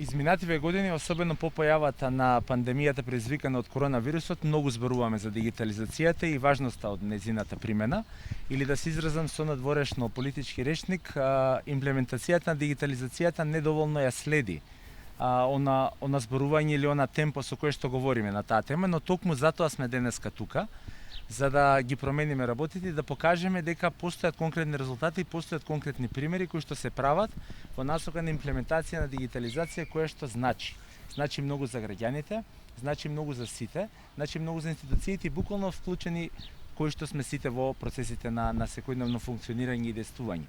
Изминативе години, особено по појавата на пандемијата предизвикана од коронавирусот, многу зборуваме за дигитализацијата и важноста од незината примена, или да се изразам со надворешно политички речник, имплементацијата на дигитализацијата недоволно ја следи она зборување или она темпо со кое што говориме на таа тема, но токму затоа сме денеска тука, за да ги промениме работите и да покажеме дека постојат конкретни резултати, постојат конкретни примери кои што се прават во насока на имплементација на дигитализација која што значи. Значи многу за граѓаните, значи многу за сите, значи многу за институциите и буквално вклучени кои што сме сите во процесите на секојдневно функционирање и действување.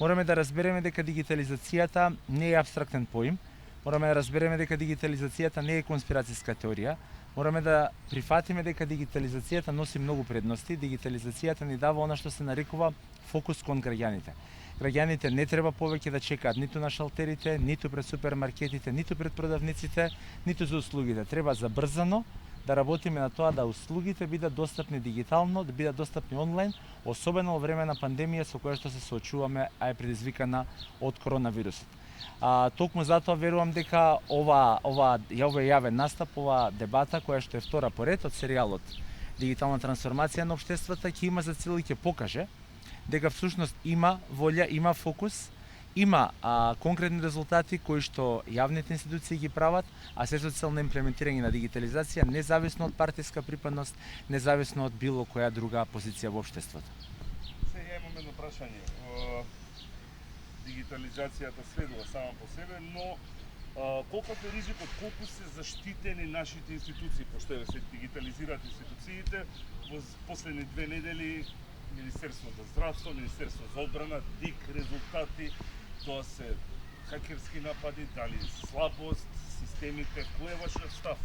Мораме да разбереме дека дигитализацијата не е апстрактен поим, мораме да разбереме дека дигитализацијата не е конспирацијска теорија, мораме да прифатиме дека дигитализацијата носи многу предности. Дигитализацијата ни дава она што се нарекува фокус кон граѓаните. Граѓаните не треба повеќе да чекаат ниту на шалтерите, ниту пред супермаркетите, ниту пред продавниците, ниту за услугите. Треба забрзано да работиме на тоа да услугите бидат достапни дигитално, да бидат достапни онлайн, особено во време на пандемија со која што се соочуваме, а е предизвикана од коронавирусот. Токму затоа верувам дека ова јавен настап, ова дебата која што е втора поред од серијалот Дигитална трансформација на општеството ќе има за цел и ќе покаже дека всушност има волја, има фокус, има конкретни резултати кои што јавните институции ги прават, а се со цел на имплементирање на дигитализација, независно од партиска припадност, независно од било која друга позиција во општеството. Сега имам едно прашање. Дигитализацијата следува сама по себе, но колков е ризикот, колку се заштитени нашите институции, пошто се дигитализираат институциите, во последни 2 недели Министерство за здравство, Министерство за одбрана, ДИК резултати, тоа се хакерски напади, дали слабост, системите, кој е вашиот став?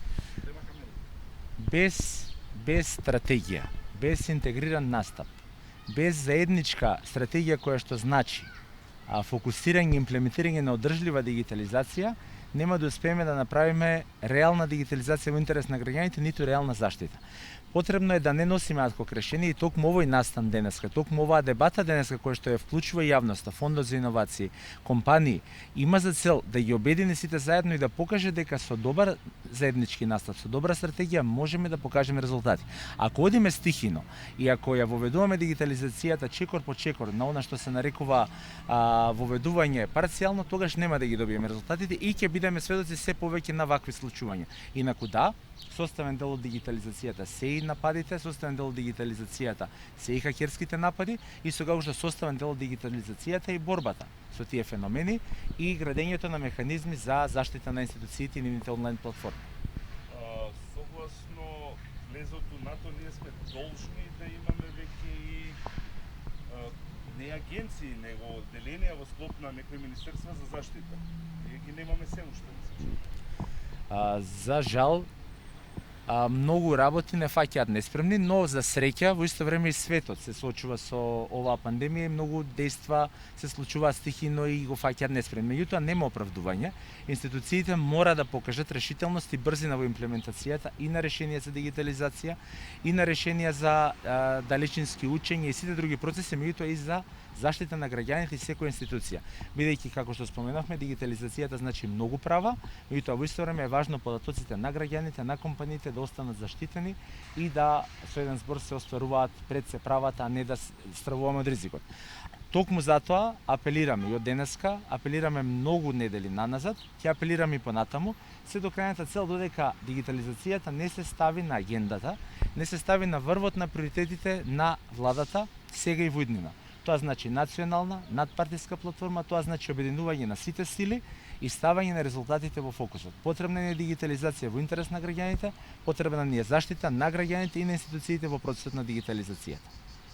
Без стратегија, без интегриран настап, без заедничка стратегија која што значи фокусирање и имплементирање на одржлива дигитализација, нема да успееме да направиме реална дигитализација во интерес на граѓаните, ниту реална заштита. Потребно е да не носиме адхок решение и токму овој настан денеска, токму оваа дебата денеска која што ја вклучува јавноста, Фондот за иновации, компании, има за цел да ги обедини сите заедно и да покаже дека со добар заеднички настап, со добра стратегија можеме да покажеме резултати. Ако одиме стихино и ако ја воведуваме дигитализацијата чекор по чекор на она што се нарекува воведување парцијално, тогаш нема да ги добиеме резултатите и ќе бидеме сведоци се повеќе на вакви случувања. Инаку да, составен дел од дигитализацијата се и нападите, составен дел од дигитализацијата се и хакерските напади и сега што составен дел од дигитализацијата и борбата со тие феномени и градењето на механизми за заштита на институциите и нивните онлайн платформи. Согласно влезото НАТО, ние сме должни да имаме веќе и не агенции, него деленија во склоп на некои министерства за заштита. Ние ги немаме се уште. За жал, многу работи не фаќаат неспремни, но за среќа во исто време и светот се соочува со оваа пандемија и многу дејства се случуваат стихино и го фаќаат неспремни. Меѓутоа нема оправдување. Институциите мора да покажат решителност и брзина во имплементацијата и на решенија за дигитализација, и на решенија за далечински учење и сите други процеси, меѓутоа и за заштита на граѓаните и секоја институција. Бидејќи, како што споменавме, дигитализацијата значи многу права, меѓутоа во исто време е важно податоците на граѓаните, на компаниите да останат заштитени и да со еден збор се остваруваат пред се правата, а не да стравуваме од ризикот. Токму затоа апелираме и од денеска, апелираме многу недели наназад, ќе апелираме и понатаму, се до крајната цел додека дигитализацијата не се стави на агендата, не се стави на врвот на приоритетите на владата сега и во иднина. Тоа значи национална, надпартиска платформа, тоа значи обединување на сите сили и ставање на резултатите во фокусот. Потребна е дигитализација во интерес на граѓаните, потребна ни е заштита на граѓаните и на институциите во процесот на дигитализацијата.